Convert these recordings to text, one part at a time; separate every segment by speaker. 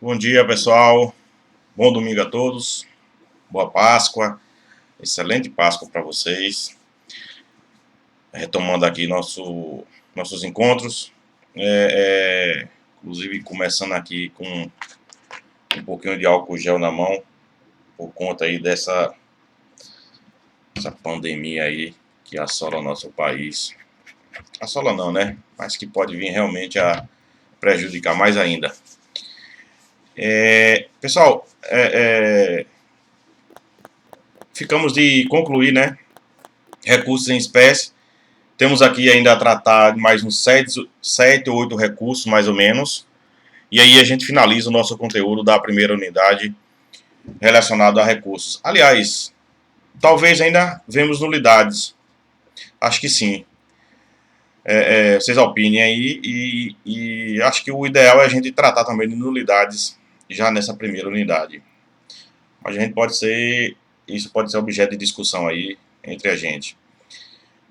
Speaker 1: Bom dia, pessoal. Bom domingo a todos. Boa Páscoa. Excelente Páscoa para vocês. Retomando aqui nossos encontros. Inclusive, começando aqui com um pouquinho de álcool gel na mão, por conta aí dessa pandemia aí que assola o nosso país. Assola não, né? Mas que pode vir realmente a prejudicar mais ainda. Pessoal, ficamos de concluir, né? Recursos em espécie. Temos aqui ainda a tratar de mais uns 7 ou 8 recursos, mais ou menos. E aí a gente finaliza o nosso conteúdo da primeira unidade relacionado a recursos. Aliás, talvez ainda vemos nulidades. Acho que sim. Vocês opinem aí e acho que o ideal é a gente tratar também de nulidades já nessa primeira unidade. Mas isso pode ser objeto de discussão aí entre a gente.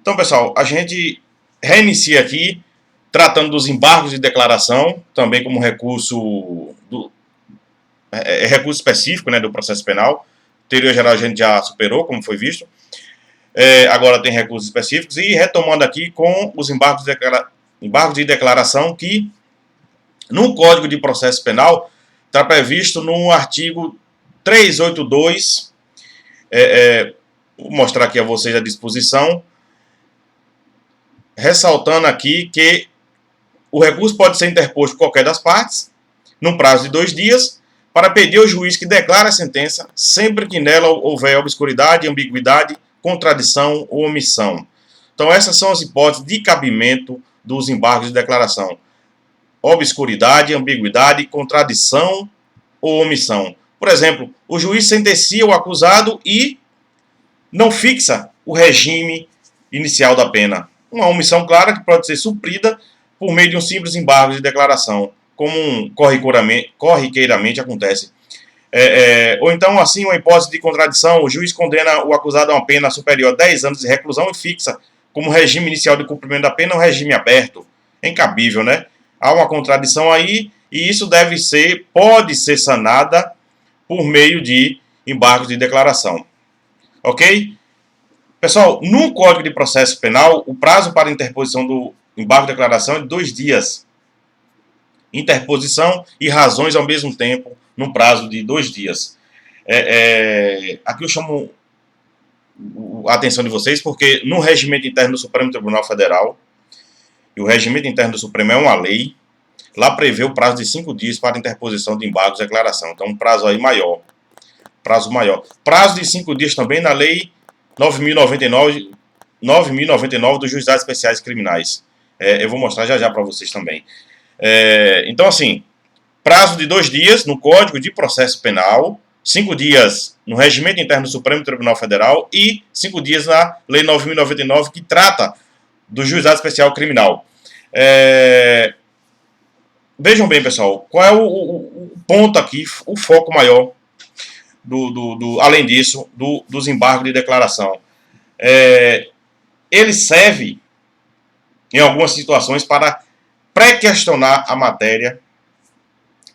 Speaker 1: Então, pessoal, a gente reinicia aqui tratando dos embargos de declaração, também como recurso recurso específico, né, do processo penal. Teoria geral a gente já superou, como foi visto. Agora tem recursos específicos e retomando aqui com os embargos de declaração que no Código de Processo Penal está previsto no artigo 382. Vou mostrar aqui a vocês a disposição, ressaltando aqui que o recurso pode ser interposto por qualquer das partes, num prazo de 2 dias, para pedir ao juiz que declare a sentença, sempre que nela houver obscuridade, ambiguidade, contradição ou omissão. Então, essas são as hipóteses de cabimento dos embargos de declaração: obscuridade, ambiguidade, contradição ou omissão. Por exemplo, o juiz sentencia o acusado e não fixa o regime inicial da pena. Uma omissão clara que pode ser suprida por meio de um simples embargo de declaração, como corriqueiramente acontece. Ou então, assim, uma hipótese de contradição: o juiz condena o acusado a uma pena superior a 10 anos de reclusão e fixa como regime inicial de cumprimento da pena um regime aberto. É incabível, né? Há uma contradição aí e isso pode ser sanada por meio de embargos de declaração. Ok? Pessoal, no Código de Processo Penal, o prazo para interposição do embargo de declaração é de 2 dias. Interposição e razões ao mesmo tempo, num prazo de 2 dias. Aqui eu chamo a atenção de vocês porque no regimento interno do Supremo Tribunal Federal, e o regimento interno do Supremo é uma lei, lá prevê o prazo de 5 dias para interposição de embargos de declaração. Então, um prazo aí maior. Prazo de 5 dias também na lei 9.099 dos Juizados Especiais Criminais. Eu vou mostrar já para vocês também. Então, assim, prazo de 2 dias no Código de Processo Penal, 5 dias no Regimento Interno do Supremo Tribunal Federal e 5 dias na Lei 9.099, que trata do Juizado Especial Criminal. Vejam bem, pessoal, qual é o ponto aqui, o foco maior, além disso, dos embargos de declaração. Ele serve, em algumas situações, para pré-questionar a matéria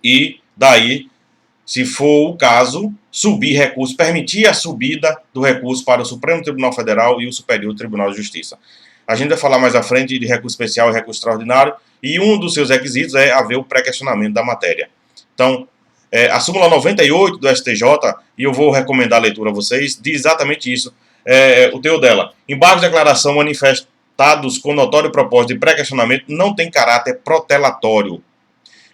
Speaker 1: e, daí, se for o caso, permitir a subida do recurso para o Supremo Tribunal Federal e o Superior Tribunal de Justiça. A gente vai falar mais à frente de recurso especial e recurso extraordinário, e um dos seus requisitos é haver o pré-questionamento da matéria. Então, a súmula 98 do STJ, e eu vou recomendar a leitura a vocês, diz exatamente isso, o teor dela: embargos de declaração manifestados com notório propósito de pré-questionamento não tem caráter protelatório.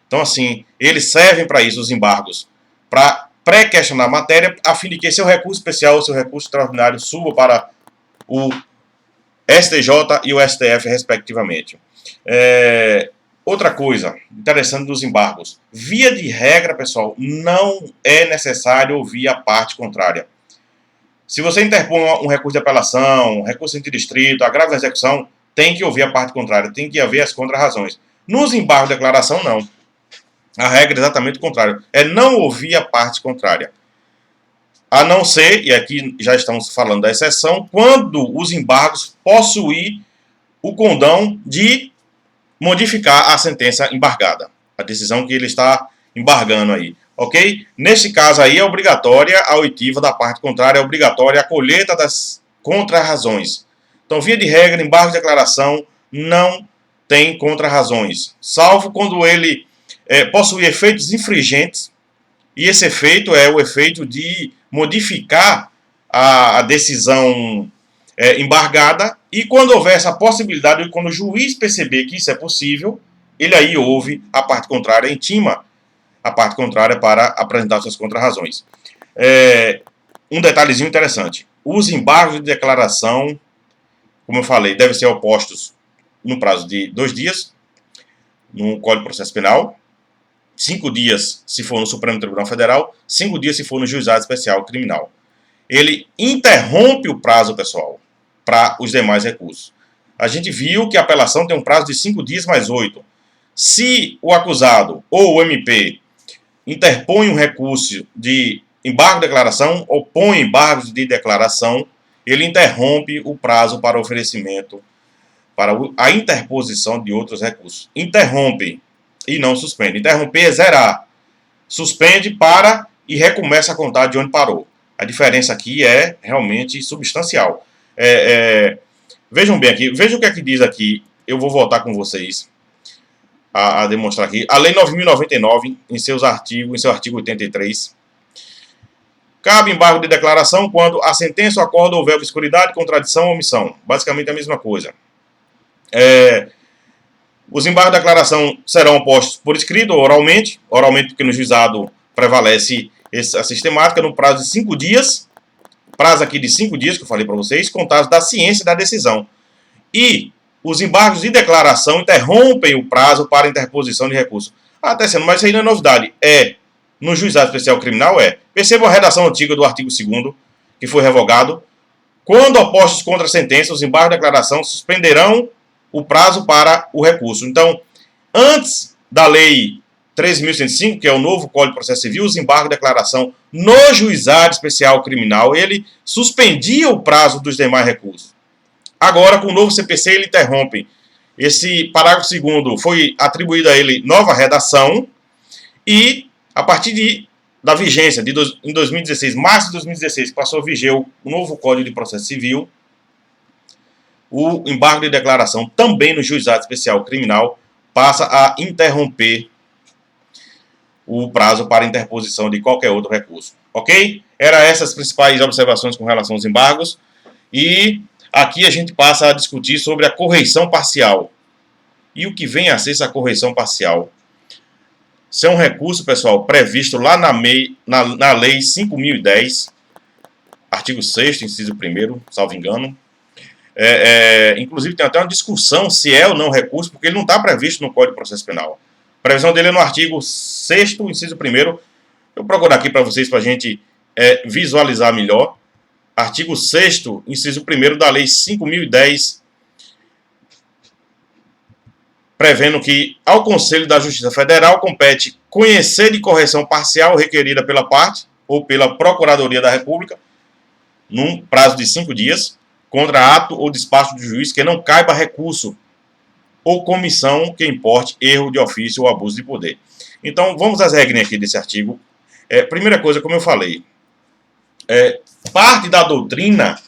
Speaker 1: Então, assim, eles servem para isso, os embargos, para pré-questionar a matéria, a fim de que seu recurso especial ou seu recurso extraordinário suba para o STJ e o STF, respectivamente. Outra coisa interessante dos embargos: via de regra, pessoal, não é necessário ouvir a parte contrária. Se você interpõe um recurso de apelação, recurso interdistrito, agravo da execução, tem que ouvir a parte contrária, tem que haver as contrarrazões. Nos embargos de declaração, não. A regra é exatamente o contrário, é não ouvir a parte contrária. A não ser, e aqui já estamos falando da exceção, quando os embargos possuem o condão de modificar a sentença embargada, a decisão que ele está embargando aí, ok? Nesse caso aí é obrigatória a oitiva da parte contrária, é obrigatória a colheita das contrarrazões. Então, via de regra, embargo de declaração não tem contrarrazões, salvo quando ele possui efeitos infringentes, e esse efeito é o efeito de modificar a decisão embargada, e quando houver essa possibilidade, quando o juiz perceber que isso é possível, ele aí ouve a parte contrária, intima a parte contrária para apresentar suas contrarrazões. Um detalhezinho interessante, os embargos de declaração, como eu falei, devem ser opostos no prazo de 2 dias, no Código de Processo Penal, 5 dias se for no Supremo Tribunal Federal, 5 dias se for no Juizado Especial Criminal. Ele interrompe o prazo, pessoal, para os demais recursos. A gente viu que a apelação tem um prazo de 5 dias mais 8. Se o acusado ou o MP interpõe um recurso de embargo de declaração, opõe embargos de declaração, ele interrompe o prazo para oferecimento, para a interposição de outros recursos. Interrompe e não suspende. Interromper é zerar. Suspende, para e recomeça a contar de onde parou. A diferença aqui é realmente substancial. Vejam bem aqui, vejam o que é que diz aqui. Eu vou voltar com vocês a demonstrar aqui. A Lei 9.099, em seu artigo 83, cabe embargo de declaração quando a sentença ou acordo houver obscuridade, contradição ou omissão. Basicamente a mesma coisa. Os embargos de declaração serão postos por escrito ou oralmente. Oralmente porque no juizado prevalece a sistemática, no prazo de 5 dias. Prazo aqui de 5 dias, que eu falei para vocês, contados da ciência da decisão. E os embargos de declaração interrompem o prazo para interposição de recurso. Até sendo, mas isso aí não é novidade. No Juizado Especial Criminal Percebam a redação antiga do artigo 2º, que foi revogado. Quando opostos contra a sentença, os embargos de declaração suspenderão o prazo para o recurso. Então, antes da Lei 13.105, que é o novo Código de Processo Civil, os embargos de declaração no Juizado Especial Criminal, ele suspendia o prazo dos demais recursos. Agora, com o novo CPC, ele interrompe. Esse parágrafo 2º foi atribuído a ele nova redação e, a partir da vigência, em 2016, março de 2016, que passou a viger o novo Código de Processo Civil, o embargo de declaração também no Juizado Especial Criminal passa a interromper o prazo para interposição de qualquer outro recurso. Ok? Eram essas as principais observações com relação aos embargos. E aqui a gente passa a discutir sobre a correição parcial. E o que vem a ser essa correição parcial? Isso é um recurso, pessoal, previsto lá na Lei 5.010, artigo 6º, inciso 1º, salvo engano. Inclusive tem até uma discussão se é ou não recurso, porque ele não está previsto no Código de Processo Penal. A previsão dele é no artigo 6º, inciso 1º. Eu vou procurar aqui para vocês, para a gente visualizar melhor. Artigo 6º, inciso 1º da Lei 5.010, prevendo que ao Conselho da Justiça Federal compete conhecer de correção parcial requerida pela parte ou pela Procuradoria da República, num prazo de 5 dias, contra ato ou despacho do juiz que não caiba recurso ou comissão que importe erro de ofício ou abuso de poder. Então, vamos às regras aqui desse artigo. Primeira coisa, como eu falei, parte da doutrina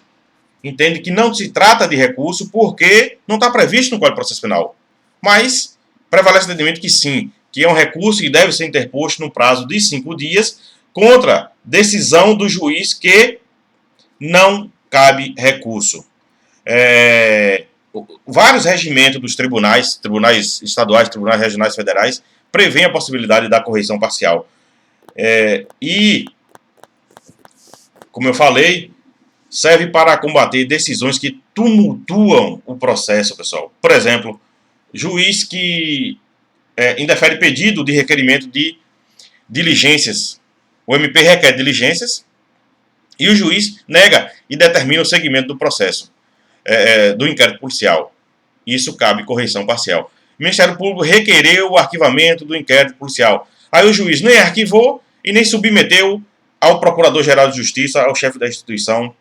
Speaker 1: entende que não se trata de recurso porque não está previsto no Código de Processo Penal. Mas prevalece o entendimento que sim, que é um recurso que deve ser interposto no prazo de 5 dias contra decisão do juiz que não cabe recurso. Vários regimentos dos tribunais estaduais, tribunais regionais federais, prevêem a possibilidade da correição parcial. E, como eu falei, serve para combater decisões que tumultuam o processo, pessoal. Por exemplo, juiz que indefere pedido de requerimento de diligências. O MP requer diligências e o juiz nega e determina o segmento do processo, do inquérito policial. Isso cabe correição parcial. O Ministério Público requereu o arquivamento do inquérito policial. Aí o juiz nem arquivou e nem submeteu ao Procurador-Geral de Justiça, ao chefe da instituição,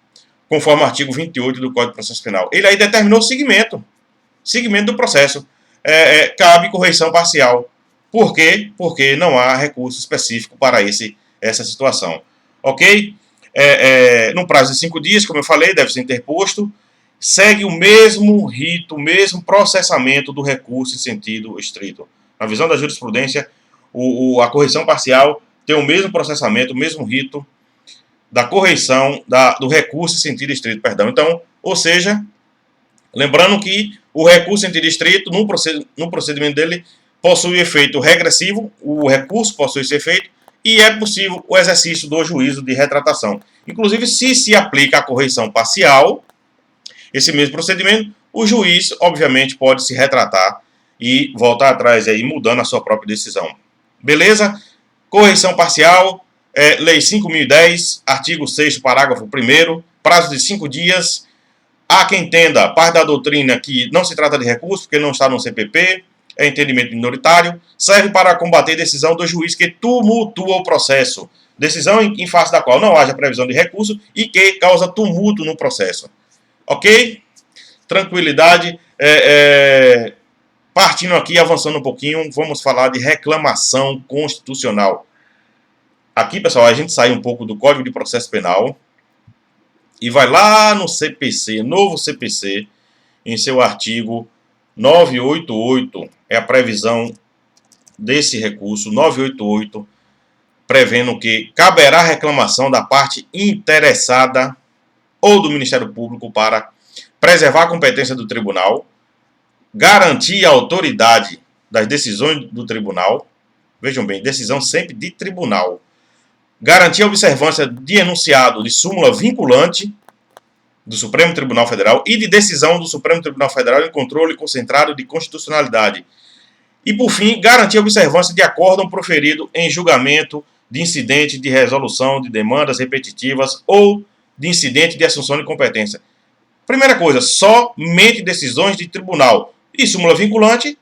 Speaker 1: conforme o artigo 28 do Código de Processo Penal. Ele aí determinou o segmento do processo. Cabe correição parcial. Por quê? Porque não há recurso específico para essa situação. Ok? No prazo de 5 dias, como eu falei, deve ser interposto. Segue o mesmo rito, o mesmo processamento do recurso em sentido estrito. Na visão da jurisprudência, a correção parcial tem o mesmo processamento, o mesmo rito da correção do recurso em sentido estrito, perdão. Então, ou seja, lembrando que o recurso em sentido estrito, no procedimento dele, possui efeito regressivo, o recurso possui esse efeito, e é possível o exercício do juízo de retratação. Inclusive, se aplica a correção parcial, esse mesmo procedimento, o juiz, obviamente, pode se retratar e voltar atrás aí, mudando a sua própria decisão. Beleza? Correção parcial, Lei 5.010, artigo 6º, parágrafo 1º, prazo de 5 dias. Há quem entenda, parte da doutrina, que não se trata de recurso, porque não está no CPP, é entendimento minoritário, serve para combater decisão do juiz que tumultua o processo. Decisão em face da qual não haja previsão de recurso e que causa tumulto no processo. Ok? Tranquilidade. Partindo aqui, avançando um pouquinho, vamos falar de reclamação constitucional. Aqui, pessoal, a gente sai um pouco do Código de Processo Penal e vai lá no CPC, novo CPC, em seu artigo 988, é a previsão desse recurso, 988, prevendo que caberá reclamação da parte interessada ou do Ministério Público para preservar a competência do tribunal, garantir a autoridade das decisões do tribunal, vejam bem, decisão sempre de tribunal, garantir a observância de enunciado de súmula vinculante do Supremo Tribunal Federal e de decisão do Supremo Tribunal Federal em controle concentrado de constitucionalidade. E, por fim, garantir a observância de acórdão proferido em julgamento de incidente de resolução de demandas repetitivas ou de incidente de assunção de competência. Primeira coisa, somente decisões de tribunal. E súmula vinculante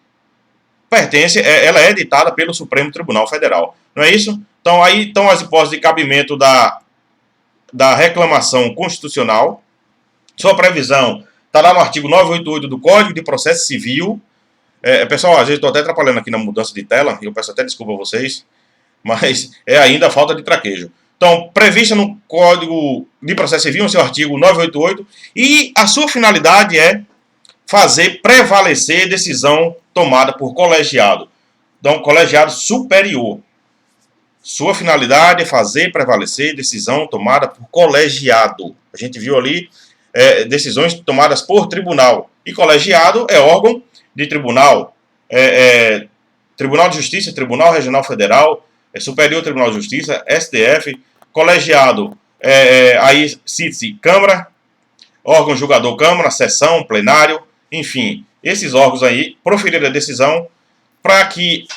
Speaker 1: ela é editada pelo Supremo Tribunal Federal. Não é isso? Então, aí estão as hipóteses de cabimento da reclamação constitucional. Sua previsão está lá no artigo 988 do Código de Processo Civil. Pessoal, às vezes estou até atrapalhando aqui na mudança de tela, e eu peço até desculpa a vocês, mas é ainda a falta de traquejo. Então, prevista no Código de Processo Civil, no seu artigo 988, e a sua finalidade é fazer prevalecer decisão tomada por colegiado. Então, colegiado superior. Sua finalidade é fazer prevalecer decisão tomada por colegiado. A gente viu ali decisões tomadas por tribunal. E colegiado é órgão de tribunal. Tribunal de Justiça, Tribunal Regional Federal, Superior Tribunal de Justiça, STF, colegiado, aí cite-se Câmara, órgão julgador Câmara, sessão, plenário, enfim, esses órgãos aí proferiram a decisão para que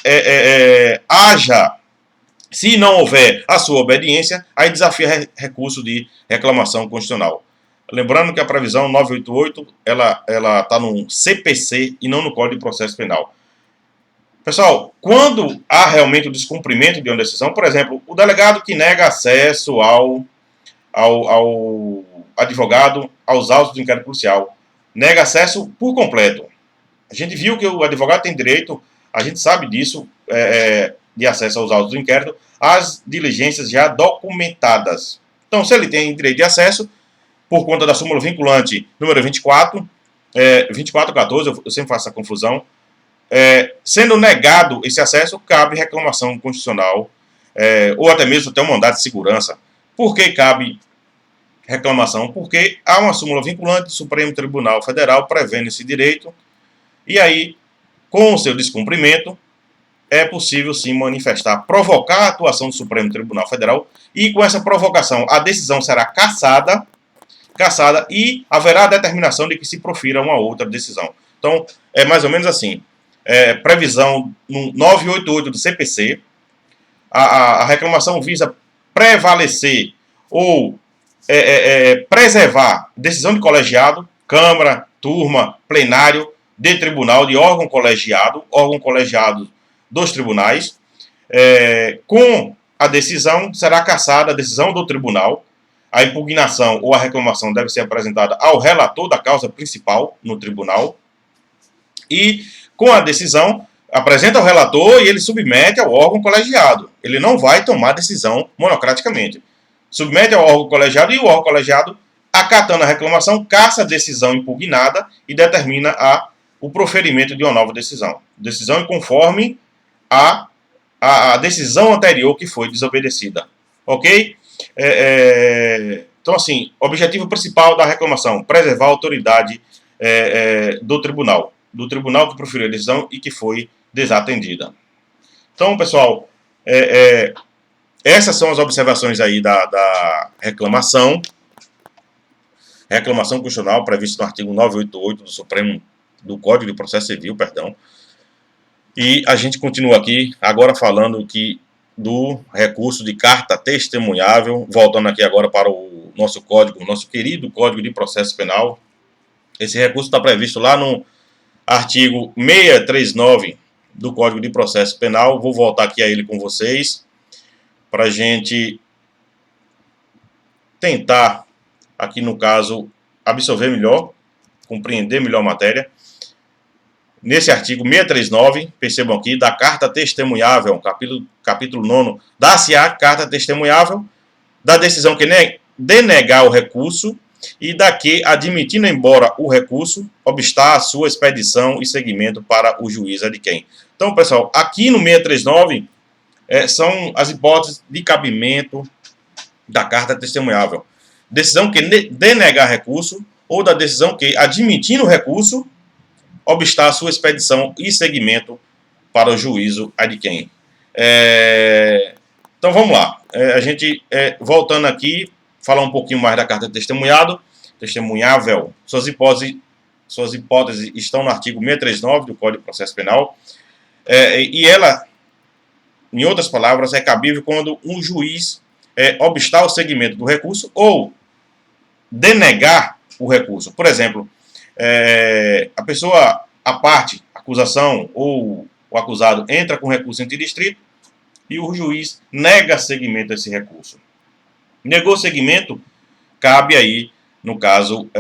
Speaker 1: haja, se não houver a sua obediência, aí desafia recurso de reclamação constitucional. Lembrando que a previsão 988, ela está no CPC e não no Código de Processo Penal. Pessoal, quando há realmente o descumprimento de uma decisão, por exemplo, o delegado que nega acesso ao advogado aos autos do inquérito policial, nega acesso por completo. A gente viu que o advogado tem direito, a gente sabe disso, de acesso aos autos do inquérito, às diligências já documentadas. Então, se ele tem direito de acesso, por conta da súmula vinculante número 24, 2414, eu sempre faço essa confusão, sendo negado esse acesso, cabe reclamação constitucional, ou até mesmo até um mandado de segurança. Por que cabe reclamação? Porque há uma súmula vinculante do Supremo Tribunal Federal prevendo esse direito, e aí, com o seu descumprimento, é possível sim manifestar, provocar a atuação do Supremo Tribunal Federal, e com essa provocação a decisão será cassada e haverá a determinação de que se profira uma outra decisão. Então, é mais ou menos assim. Previsão no 988 do CPC, a reclamação visa prevalecer ou preservar decisão de colegiado, Câmara, turma, plenário, de tribunal, de órgão colegiado dos tribunais. Com a decisão, será cassada a decisão do tribunal. A impugnação ou a reclamação deve ser apresentada ao relator da causa principal no tribunal. E, com a decisão, apresenta ao relator e ele submete ao órgão colegiado. Ele não vai tomar decisão monocraticamente. Submete ao órgão colegiado e o órgão colegiado, acatando a reclamação, caça a decisão impugnada e determina o proferimento de uma nova decisão. Decisão conforme a decisão anterior que foi desobedecida. Ok? Então, assim, o objetivo principal da reclamação, preservar a autoridade do tribunal que proferiu a decisão e que foi desatendida. Então, pessoal, essas são as observações aí da reclamação constitucional prevista no artigo 988 do Supremo, do Código de Processo Civil, perdão. E a gente continua aqui, agora falando do recurso de carta testemunhável, voltando aqui agora para o nosso código, nosso querido Código de Processo Penal. Esse recurso está previsto lá no artigo 639 do Código de Processo Penal. Vou voltar aqui a ele com vocês, para a gente tentar, aqui no caso, absorver melhor, compreender melhor a matéria. Nesse artigo 639, percebam aqui, da carta testemunhável, capítulo 9, dá-se a carta testemunhável da decisão que denegar o recurso e da que, admitindo embora o recurso, obstar a sua expedição e seguimento para o juiz adquém. Então, pessoal, aqui no 639 são as hipóteses de cabimento da carta testemunhável. Decisão que denegar recurso ou da decisão que, admitindo o recurso, obstar a sua expedição e seguimento para o juízo adquém. Então vamos lá. A gente, voltando aqui, falar um pouquinho mais da carta testemunhável. Suas hipóteses estão no artigo 639 do Código de Processo Penal. E ela, em outras palavras, é cabível quando um juiz obstar o seguimento do recurso ou denegar o recurso. Por exemplo, a parte, a acusação ou o acusado entra com recurso interdistrito e o juiz nega seguimento a esse recurso. Negou seguimento, cabe aí, no caso,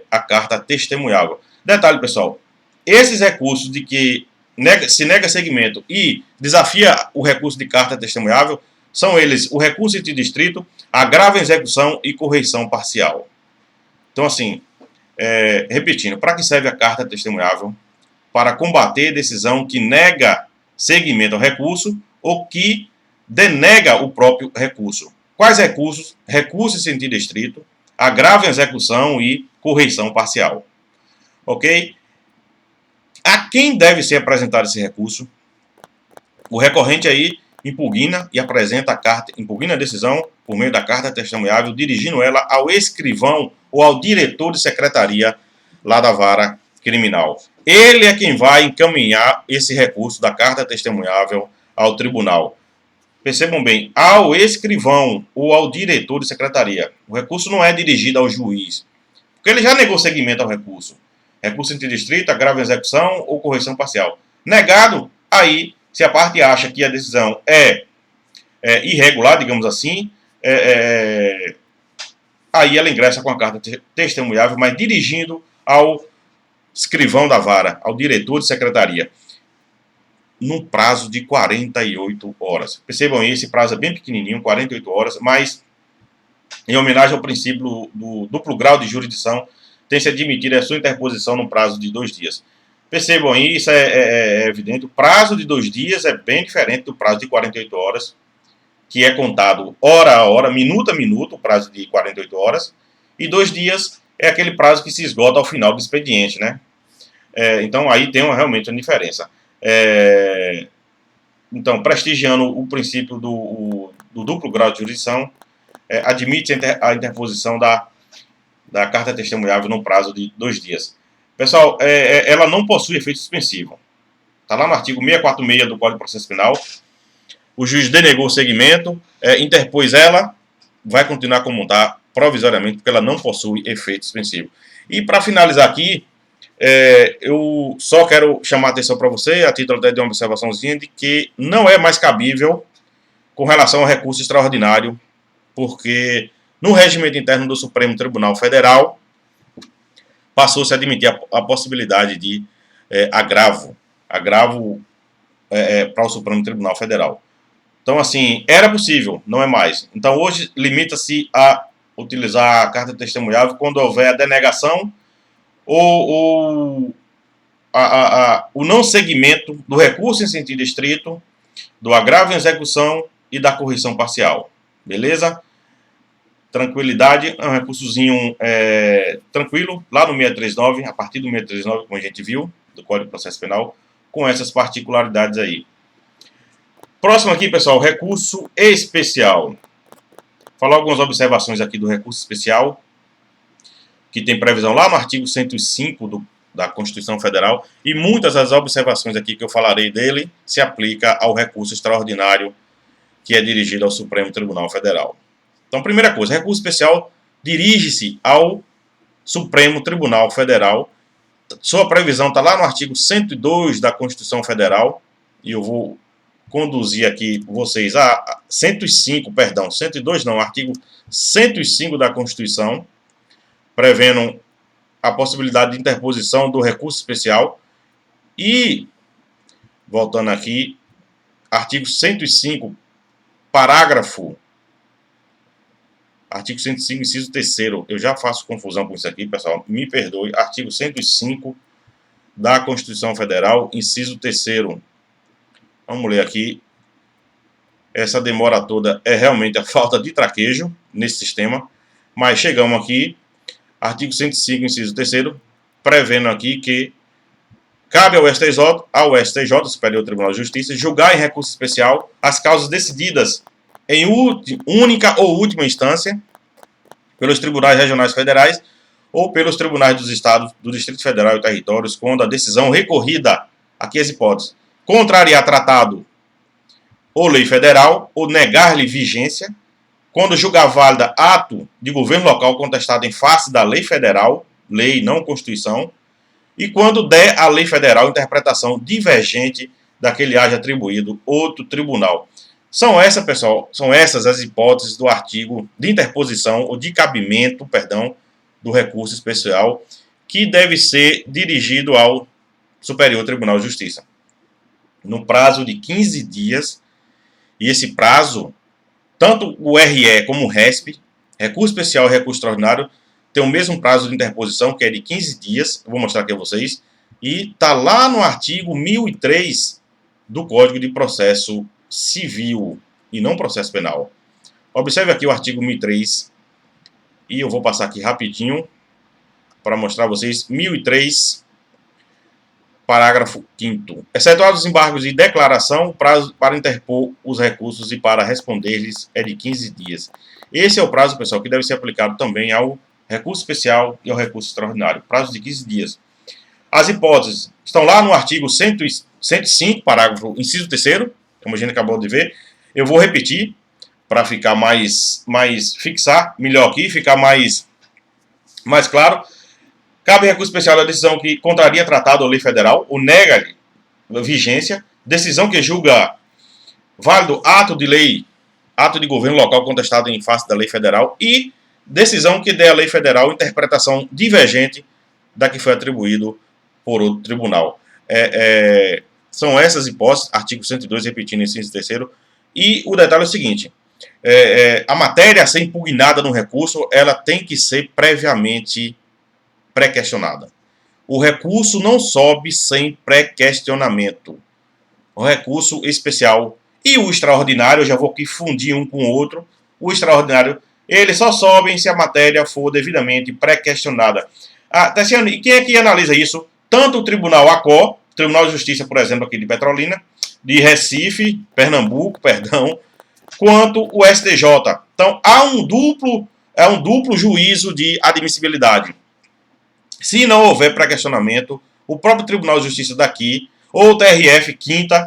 Speaker 1: a carta testemunhável. Detalhe, pessoal, esses recursos de que se nega seguimento e desafia o recurso de carta testemunhável são eles o recurso interdistrito, agravo em execução e correição parcial. Então, assim, repetindo, para que serve a carta testemunhável? Para combater decisão que nega seguimento ao recurso ou que denega o próprio recurso. Quais recursos? Recurso em sentido estrito, agravo em execução e correição parcial. Ok? A quem deve ser apresentado esse recurso? O recorrente aí impugna e apresenta a carta, impugna a decisão por meio da carta testemunhável, dirigindo ela ao escrivão ou ao diretor de secretaria lá da vara criminal. Ele é quem vai encaminhar esse recurso da carta testemunhável ao tribunal. Percebam bem, ao escrivão ou ao diretor de secretaria. O recurso não é dirigido ao juiz, porque ele já negou seguimento ao recurso. Recurso interdistrito, agravo em execução ou correção parcial. Negado, aí, se a parte acha que a decisão é irregular, digamos assim, aí ela ingressa com a carta testemunhável, mas dirigindo ao escrivão da vara, ao diretor de secretaria, num prazo de 48 horas. Percebam, esse prazo é bem pequenininho, 48 horas, mas em homenagem ao princípio do duplo grau de jurisdição, tem se admitido a sua interposição no prazo de 2 dias. Percebam aí, isso é evidente, o prazo de 2 dias é bem diferente do prazo de 48 horas, que é contado hora a hora, minuto a minuto, o prazo de 48 horas, e 2 dias é aquele prazo que se esgota ao final do expediente, né? Então aí tem realmente uma diferença. Então, prestigiando o princípio do duplo grau de jurisdição, admite a interposição da carta testemunhável no prazo de 2 dias. Pessoal, ela não possui efeito suspensivo. Está lá no artigo 646 do Código de Processo Penal. O juiz denegou o seguimento, interpôs ela, vai continuar como está provisoriamente, porque ela não possui efeito suspensivo. E para finalizar aqui, eu só quero chamar a atenção para você, a título até de uma observaçãozinha, de que não é mais cabível com relação ao recurso extraordinário, porque no regimento interno do Supremo Tribunal Federal passou-se a admitir a possibilidade de agravo para o Supremo Tribunal Federal. Então, assim, era possível, não é mais. Então, hoje, limita-se a utilizar a carta testemunhável quando houver a denegação ou o não seguimento do recurso em sentido estrito, do agravo em execução e da correção parcial. Beleza? Tranquilidade, é um recursozinho tranquilo, lá no 639, a partir do 639, como a gente viu, do Código de Processo Penal, com essas particularidades aí. Próximo aqui, pessoal, recurso especial. Falar algumas observações aqui do recurso especial, que tem previsão lá no artigo 105 da Constituição Federal, e muitas das observações aqui que eu falarei dele se aplica ao recurso extraordinário que é dirigido ao Supremo Tribunal Federal. Então, primeira coisa, recurso especial dirige-se ao Supremo Tribunal Federal. Sua previsão está lá no artigo 102 da Constituição Federal, e eu vou conduzir aqui vocês a 105, perdão, 102 não, artigo 105 da Constituição, prevendo a possibilidade de interposição do recurso especial. E, voltando aqui, artigo 105, artigo 105, inciso 3º, eu já faço confusão com isso aqui, pessoal, me perdoe, artigo 105 da Constituição Federal, inciso 3º. Vamos ler aqui. Essa demora toda é realmente a falta de traquejo nesse sistema, mas chegamos aqui, artigo 105, inciso 3º, prevendo aqui que cabe ao STJ, Superior Tribunal de Justiça, julgar em recurso especial as causas decididas em única ou última instância pelos tribunais regionais federais ou pelos tribunais dos estados, do Distrito Federal e territórios, quando a decisão recorrida, aqui as hipóteses, contrariar tratado ou lei federal ou negar-lhe vigência, quando julgar válida ato de governo local contestado em face da lei federal, lei não Constituição, e quando der à lei federal interpretação divergente daquele haja atribuído outro tribunal. São essas as hipóteses do artigo de interposição ou de cabimento, perdão, do recurso especial que deve ser dirigido ao Superior Tribunal de Justiça no prazo de 15 dias, e esse prazo, tanto o RE como o RESP, recurso especial e recurso extraordinário, tem o mesmo prazo de interposição, que é de 15 dias, eu vou mostrar aqui a vocês, e está lá no artigo 1003 do Código de Processo Civil, e não processo penal. Observe aqui o artigo 1003, e eu vou passar aqui rapidinho, para mostrar a vocês, 1003, parágrafo 5º. Excetuados os embargos de declaração, o prazo para interpor os recursos e para responder-lhes é de 15 dias. Esse é o prazo, pessoal, que deve ser aplicado também ao recurso especial e ao recurso extraordinário. Prazo de 15 dias. As hipóteses estão lá no artigo 105, parágrafo, inciso 3º, como a gente acabou de ver. Eu vou repetir para ficar fixar melhor aqui, ficar mais claro. Cabe recurso especial à decisão que contraria tratado ou lei federal, ou nega-lhe vigência, decisão que julga válido ato de lei, ato de governo local contestado em face da lei federal, e decisão que dê à lei federal interpretação divergente da que foi atribuído por outro tribunal. São essas hipóteses, artigo 102, repetindo inciso 3º, e o detalhe é o seguinte, a matéria a ser impugnada no recurso, ela tem que ser previamente pré-questionada. O recurso não sobe sem pré-questionamento. O recurso especial e o extraordinário, eu já vou aqui fundir um com o outro, o extraordinário, eles só sobem se a matéria for devidamente pré-questionada. Tessiano, e quem é que analisa isso? Tanto o Tribunal ACO, Tribunal de Justiça, por exemplo, aqui de Petrolina, de Recife, Pernambuco, perdão, quanto o STJ. Então, há um duplo juízo de admissibilidade. Se não houver pré-questionamento, o próprio Tribunal de Justiça daqui, ou o TRF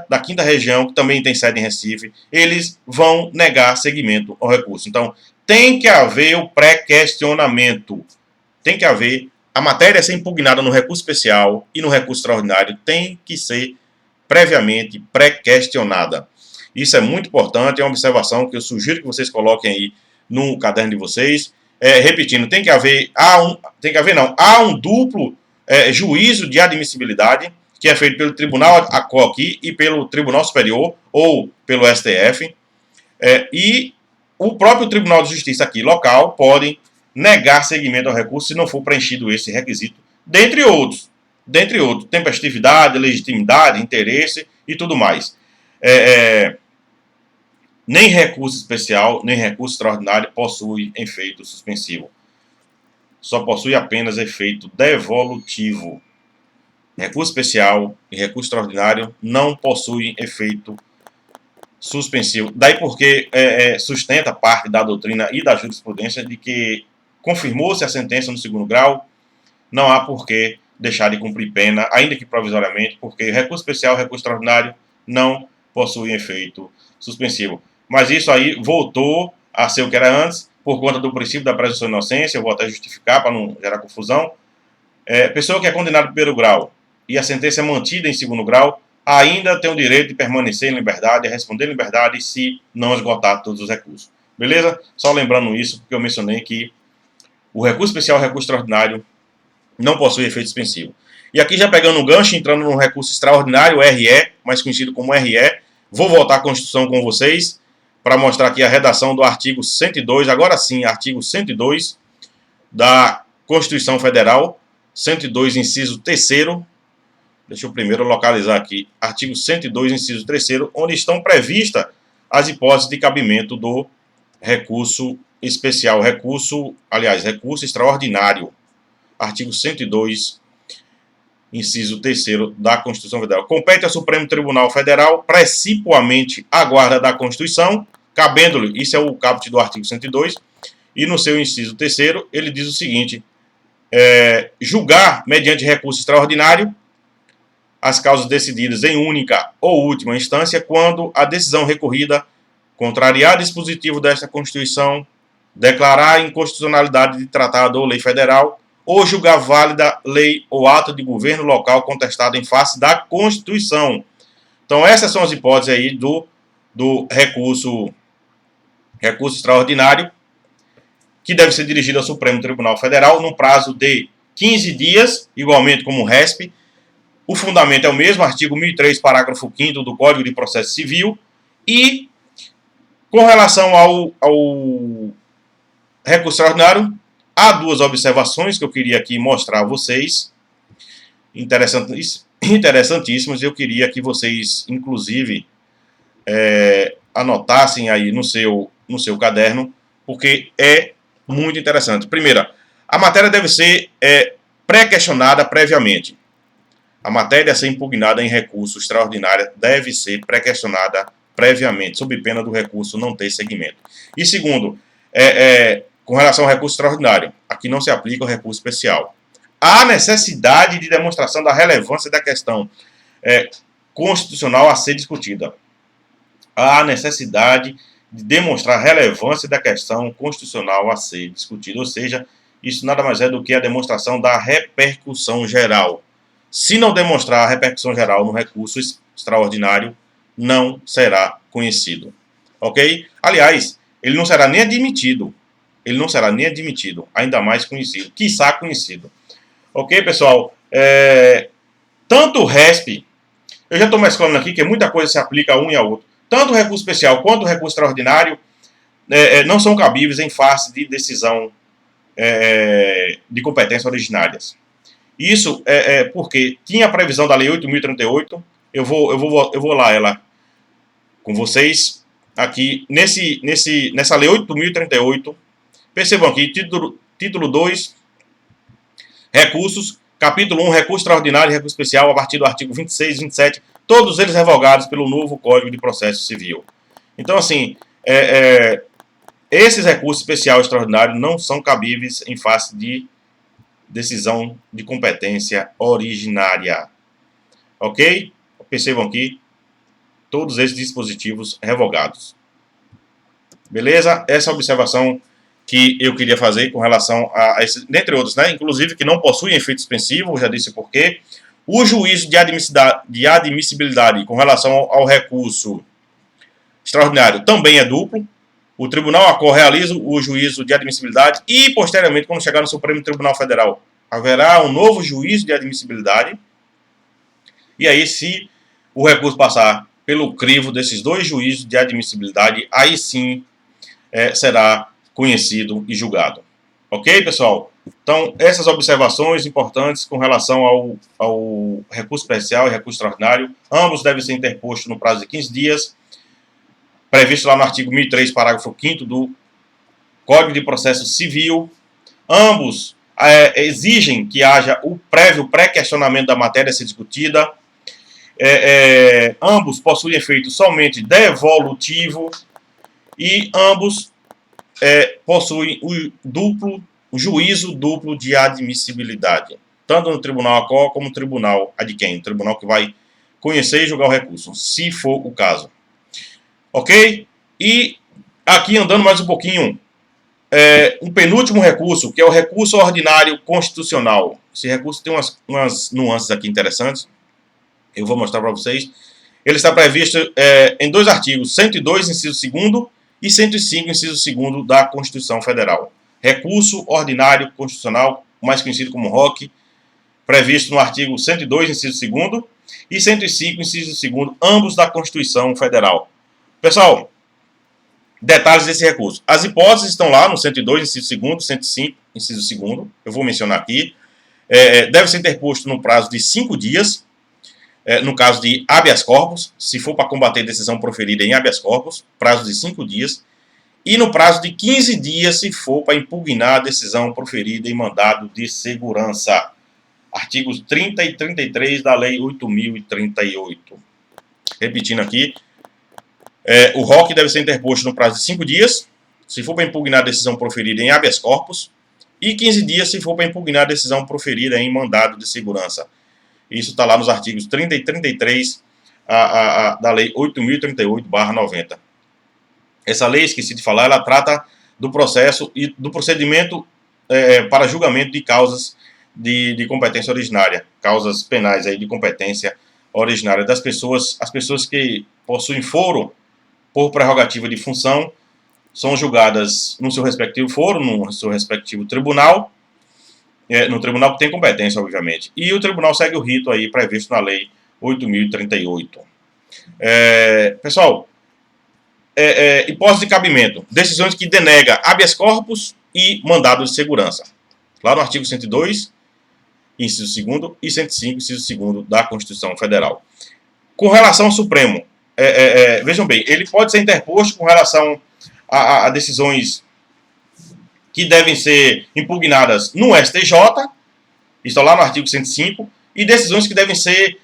Speaker 1: da quinta região, que também tem sede em Recife, eles vão negar seguimento ao recurso. Então, tem que haver o pré-questionamento. Tem que haver a matéria ser impugnada no recurso especial e no recurso extraordinário, tem que ser previamente pré-questionada. Isso é muito importante, é uma observação que eu sugiro que vocês coloquem aí no caderno de vocês. Repetindo, há um duplo juízo de admissibilidade, que é feito pelo Tribunal aqui e pelo Tribunal Superior ou pelo STF, e o próprio Tribunal de Justiça aqui local pode negar seguimento ao recurso se não for preenchido esse requisito, dentre outros, tempestividade, legitimidade, interesse e tudo mais. Nem recurso especial, nem recurso extraordinário possui efeito suspensivo. Só possui apenas efeito devolutivo. Recurso especial e recurso extraordinário não possuem efeito suspensivo. Daí porque sustenta parte da doutrina e da jurisprudência de que confirmou-se a sentença no segundo grau, não há por que deixar de cumprir pena, ainda que provisoriamente, porque recurso especial e recurso extraordinário não possuem efeito suspensivo. Mas isso aí voltou a ser o que era antes, por conta do princípio da presunção de inocência. Eu vou até justificar para não gerar confusão. Pessoa que é condenada em primeiro grau e a sentença é mantida em segundo grau, ainda tem o direito de permanecer em liberdade, responder em liberdade se não esgotar todos os recursos. Beleza? Só lembrando isso, porque eu mencionei que o recurso especial e o recurso extraordinário não possui efeito suspensivo. E aqui já pegando o gancho, entrando no recurso extraordinário, RE, mais conhecido como RE, vou voltar à Constituição com vocês, para mostrar aqui a redação do artigo 102, agora sim, artigo 102 da Constituição Federal, 102, inciso 3º, deixa eu primeiro localizar aqui, artigo 102, inciso 3º, onde estão previstas as hipóteses de cabimento do recurso especial, recurso extraordinário, artigo 102, inciso 3º da Constituição Federal. Compete ao Supremo Tribunal Federal, precipuamente à guarda da Constituição, cabendo-lhe, isso é o caput do artigo 102, e no seu inciso 3º, ele diz o seguinte: julgar, mediante recurso extraordinário, as causas decididas em única ou última instância, quando a decisão recorrida contrariar dispositivo desta Constituição, declarar a inconstitucionalidade de tratado ou lei federal, ou julgar válida lei ou ato de governo local contestado em face da Constituição. Então, essas são as hipóteses aí do recurso extraordinário, que deve ser dirigido ao Supremo Tribunal Federal no prazo de 15 dias, igualmente como o RESP. O fundamento é o mesmo, artigo 1003, parágrafo 5º do Código de Processo Civil. E, com relação ao recurso extraordinário, há duas observações que eu queria aqui mostrar a vocês, interessantíssimas. Eu queria que vocês, inclusive, anotassem aí no seu caderno, porque é muito interessante. Primeira, a matéria deve ser pré-questionada previamente. A matéria a ser impugnada em recurso extraordinário deve ser pré-questionada previamente, sob pena do recurso não ter seguimento. E segundo, com relação ao recurso extraordinário, aqui não se aplica o recurso especial. Há necessidade de demonstração da relevância da questão constitucional a ser discutida. Há necessidade de demonstrar a relevância da questão constitucional a ser discutida. Ou seja, isso nada mais é do que a demonstração da repercussão geral. Se não demonstrar a repercussão geral no recurso extraordinário, não será conhecido. Ok? Aliás, ele não será nem admitido. Ele não será nem admitido, ainda mais conhecido, quiçá conhecido. Ok, pessoal? Tanto o RESP, eu já estou mesclando aqui, que muita coisa se aplica a um e a outro. Tanto o recurso especial quanto o recurso extraordinário não são cabíveis em face de decisão de competências originárias. Isso porque tinha a previsão da Lei 8.038, eu vou lá ela com vocês, aqui, nessa Lei 8.038, percebam aqui, título 2, recursos, capítulo 1, recurso extraordinário e recurso especial, a partir do artigo 26 e 27, todos eles revogados pelo novo Código de Processo Civil. Então, assim, esses recursos especial e extraordinário não são cabíveis em face de decisão de competência originária. Ok? Percebam aqui, todos esses dispositivos revogados. Beleza? Essa é a observação que eu queria fazer com relação a esse, dentre outros, né? Inclusive que não possuem efeito suspensivo, já disse por quê. O juízo de admissibilidade com relação ao recurso extraordinário também é duplo. O Tribunal realiza o juízo de admissibilidade e, posteriormente, quando chegar no Supremo Tribunal Federal, haverá um novo juízo de admissibilidade. E aí, se o recurso passar pelo crivo desses dois juízos de admissibilidade, aí sim será conhecido e julgado. Ok, pessoal? Então, essas observações importantes com relação ao recurso especial e recurso extraordinário, ambos devem ser interpostos no prazo de 15 dias, previsto lá no artigo 1003, parágrafo 5º do Código de Processo Civil. Ambos exigem que haja o prévio pré-questionamento da matéria a ser discutida. Ambos possuem efeito somente devolutivo e ambos possuem o juízo duplo de admissibilidade, tanto no tribunal ACO como no tribunal adquém, o tribunal que vai conhecer e julgar o recurso, se for o caso. Ok? E aqui andando mais um pouquinho, um penúltimo recurso, que é o recurso ordinário constitucional. Esse recurso tem umas nuances aqui interessantes, eu vou mostrar para vocês. Ele está previsto em dois artigos, 102, inciso 2º, e 105, inciso 2º da Constituição Federal. Recurso ordinário constitucional, mais conhecido como ROC, previsto no artigo 102, inciso 2º, e 105, inciso 2º, ambos da Constituição Federal. Pessoal, detalhes desse recurso. As hipóteses estão lá no 102, inciso 2º, 105, inciso 2º, eu vou mencionar aqui. Deve ser interposto no prazo de 5 dias, no caso de habeas corpus, se for para combater decisão proferida em habeas corpus, prazo de 5 dias, e no prazo de 15 dias, se for para impugnar a decisão proferida em mandado de segurança. Artigos 30 e 33 da Lei 8.038. Repetindo aqui, o ROC deve ser interposto no prazo de 5 dias, se for para impugnar a decisão proferida em habeas corpus, e 15 dias, se for para impugnar a decisão proferida em mandado de segurança. Isso está lá nos artigos 30 e 33 da Lei 8.038/90. Essa lei, esqueci de falar, ela trata do processo e do procedimento para julgamento de causas de competência originária, causas penais aí de competência originária das pessoas. As pessoas que possuem foro por prerrogativa de função são julgadas no seu respectivo foro, no seu respectivo tribunal, no tribunal que tem competência, obviamente. E o tribunal segue o rito aí previsto na Lei 8.038. Pessoal, hipótese de cabimento. Decisões que denega habeas corpus e mandado de segurança. Lá no artigo 102, inciso 2º, e 105, inciso 2º da Constituição Federal. Com relação ao Supremo, vejam bem, ele pode ser interposto com relação a decisões que devem ser impugnadas no STJ, está lá no artigo 105, e decisões que devem ser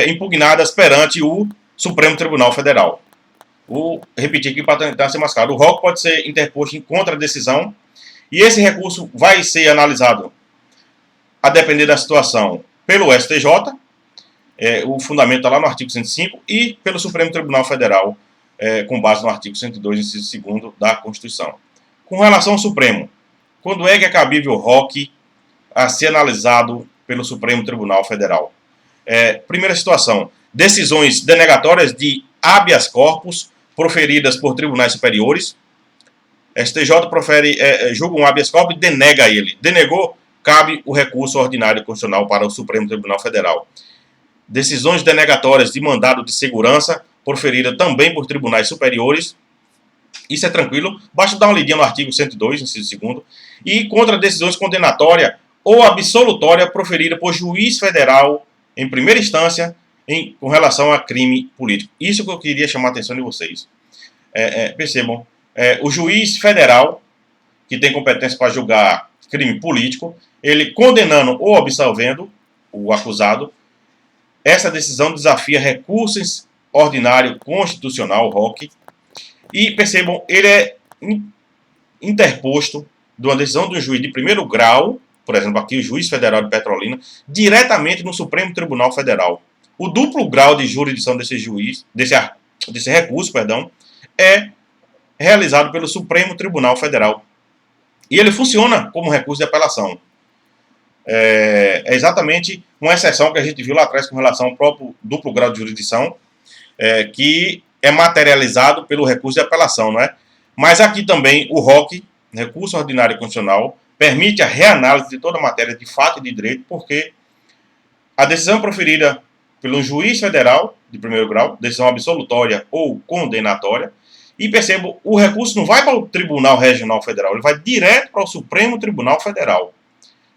Speaker 1: impugnadas perante o Supremo Tribunal Federal. Vou repetir aqui para tentar ser mais claro. O ROC pode ser interposto em contra a decisão, e esse recurso vai ser analisado, a depender da situação, pelo STJ, o fundamento está lá no artigo 105, e pelo Supremo Tribunal Federal, com base no artigo 102, inciso 2º da Constituição. Com relação ao Supremo, quando é que é cabível o ROC a ser analisado pelo Supremo Tribunal Federal? Primeira situação, decisões denegatórias de habeas corpus proferidas por tribunais superiores. STJ julga um habeas corpus e denega ele. Denegou, cabe o recurso ordinário constitucional para o Supremo Tribunal Federal. Decisões denegatórias de mandado de segurança proferida também por tribunais superiores. Isso é tranquilo, basta dar uma lidinha no artigo 102, inciso 2º, e contra decisões condenatórias ou absolutória proferida por juiz federal em primeira instância com relação a crime político. Isso que eu queria chamar a atenção de vocês. Percebam, o juiz federal, que tem competência para julgar crime político, ele condenando ou absolvendo o acusado, essa decisão desafia recurso ordinário constitucional, ROC, e percebam, ele é interposto de uma decisão do juiz de primeiro grau, por exemplo, aqui o juiz federal de Petrolina, diretamente no Supremo Tribunal Federal. O duplo grau de jurisdição desse juiz, desse recurso, é realizado pelo Supremo Tribunal Federal. E ele funciona como recurso de apelação. É exatamente uma exceção que a gente viu lá atrás com relação ao próprio duplo grau de jurisdição, que é materializado pelo recurso de apelação, não é? Mas aqui também o ROC, recurso ordinário constitucional, permite a reanálise de toda a matéria de fato e de direito, porque a decisão proferida pelo juiz federal de primeiro grau, decisão absolutória ou condenatória. E percebo, o recurso não vai para o Tribunal Regional Federal, ele vai direto para o Supremo Tribunal Federal.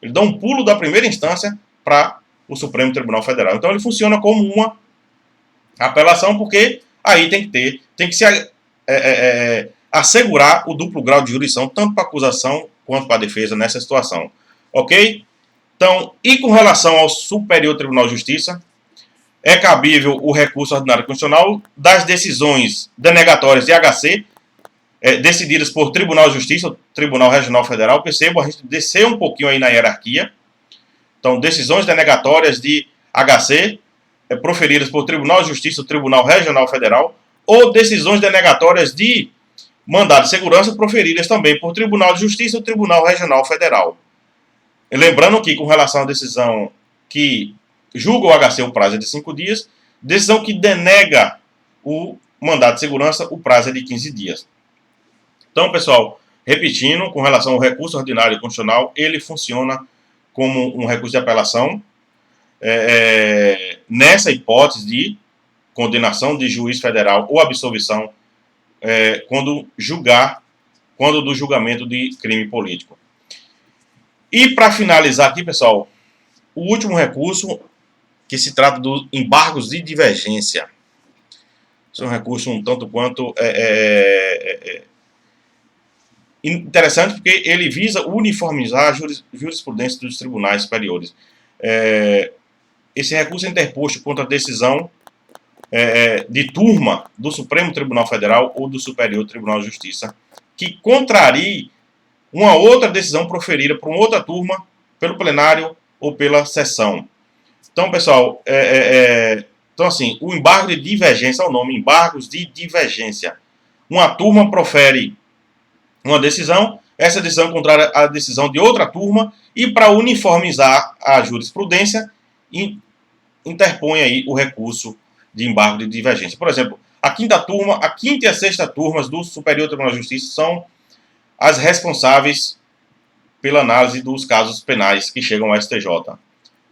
Speaker 1: Ele dá um pulo da primeira instância para o Supremo Tribunal Federal. Então ele funciona como uma apelação, porque aí tem que se assegurar o duplo grau de jurisdição, tanto para a acusação quanto para a defesa nessa situação. Ok? Então, e com relação ao Superior Tribunal de Justiça, é cabível o recurso ordinário constitucional das decisões denegatórias de HC, decididas por Tribunal de Justiça, Tribunal Regional Federal. Perceba, a gente desceu um pouquinho aí na hierarquia. Então, decisões denegatórias de HC, proferidas por Tribunal de Justiça, Tribunal Regional Federal, ou decisões denegatórias de mandado de segurança, proferidas também por Tribunal de Justiça, Tribunal Regional Federal. Lembrando que, com relação à decisão que julga o HC, o prazo é de 5 dias, decisão que denega o mandado de segurança, o prazo é de 15 dias. Então, pessoal, repetindo, com relação ao recurso ordinário constitucional, ele funciona como um recurso de apelação, nessa hipótese de condenação de juiz federal ou absolvição, quando do julgamento de crime político. E para finalizar aqui, pessoal, o último recurso, que se trata dos embargos de divergência. Esse é um recurso um tanto quanto interessante, porque ele visa uniformizar a jurisprudência dos tribunais superiores. Esse recurso é interposto contra a decisão de turma do Supremo Tribunal Federal ou do Superior Tribunal de Justiça, que contrarie uma outra decisão proferida por uma outra turma, pelo plenário ou pela sessão. Então, pessoal, então assim, o embargo de divergência é o nome, embargos de divergência. Uma turma profere uma decisão, essa decisão contrária à decisão de outra turma, e para uniformizar a jurisprudência, interpõe aí o recurso de embargo de divergência. Por exemplo, a quinta e a sexta turmas do Superior Tribunal de Justiça são as responsáveis pela análise dos casos penais que chegam ao STJ.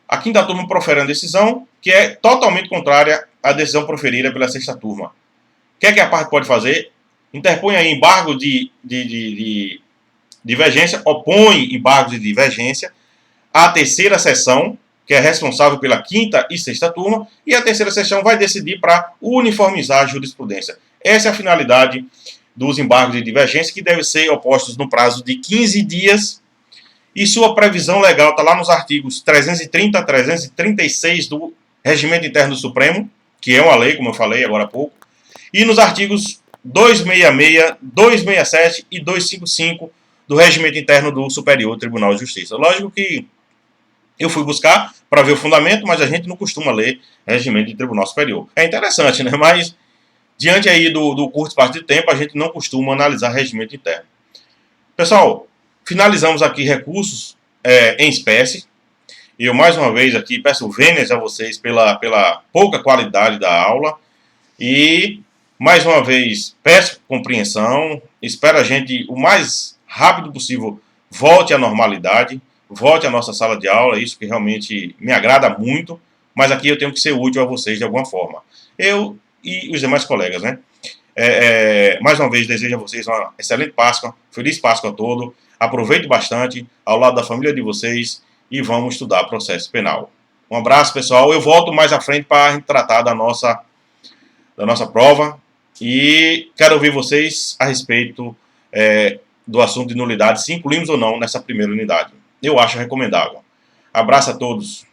Speaker 1: A quinta turma profere uma decisão que é totalmente contrária à decisão proferida pela sexta turma. O que é que a parte pode fazer? Interpõe aí embargo de divergência, opõe embargos de divergência à terceira sessão, que é responsável pela quinta e sexta turma, e a terceira sessão vai decidir para uniformizar a jurisprudência. Essa é a finalidade dos embargos de divergência, que devem ser opostos no prazo de 15 dias, e sua previsão legal está lá nos artigos 330 a 336 do Regimento Interno do Supremo, que é uma lei, como eu falei agora há pouco, e nos artigos 266, 267 e 255 do Regimento Interno do Superior Tribunal de Justiça. Lógico que eu fui buscar para ver o fundamento, mas a gente não costuma ler Regimento de Tribunal Superior. É interessante, né? Mas diante aí do curto espaço de tempo, a gente não costuma analisar regimento interno. Pessoal, finalizamos aqui recursos em espécie. Eu, mais uma vez, aqui peço vênias a vocês pela pouca qualidade da aula. E, mais uma vez, peço compreensão. Espero a gente, o mais rápido possível, volte à normalidade. Volte à nossa sala de aula. Isso que realmente me agrada muito. Mas aqui eu tenho que ser útil a vocês de alguma forma. Eu e os demais colegas, né? Mais uma vez, desejo a vocês uma excelente Páscoa, feliz Páscoa a todos, aproveite bastante ao lado da família de vocês e vamos estudar processo penal. Um abraço, pessoal, eu volto mais à frente para tratar da nossa prova e quero ouvir vocês a respeito do assunto de nulidade, se incluímos ou não nessa primeira unidade. Eu acho recomendável. Abraço a todos.